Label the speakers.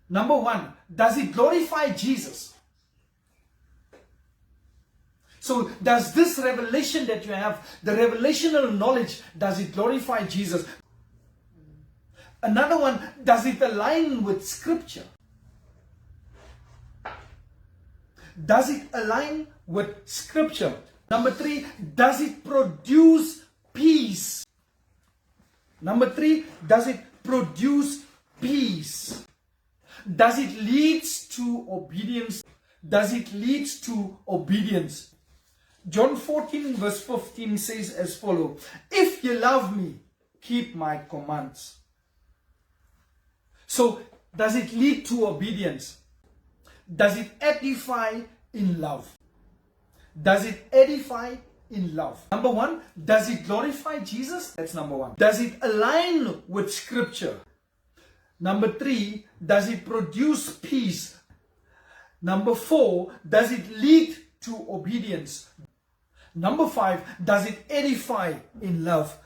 Speaker 1: Number one, does it glorify Jesus? So does this revelation that you have, the revelational knowledge, does it glorify Jesus? Another one, does it align with Scripture? Does it align with Scripture? Number three, does it produce peace? Number three, does it produce peace? Does it lead to obedience? Does it lead to obedience? John 14 verse 15 says as follows, if you love me, keep my commands. So, does it lead to obedience? Does it edify in love? Does it edify in love? Number one, does it glorify Jesus? That's number one. Does it align with Scripture? Number three, does it produce peace? Number four, does it lead to obedience? Number five, does it edify in love?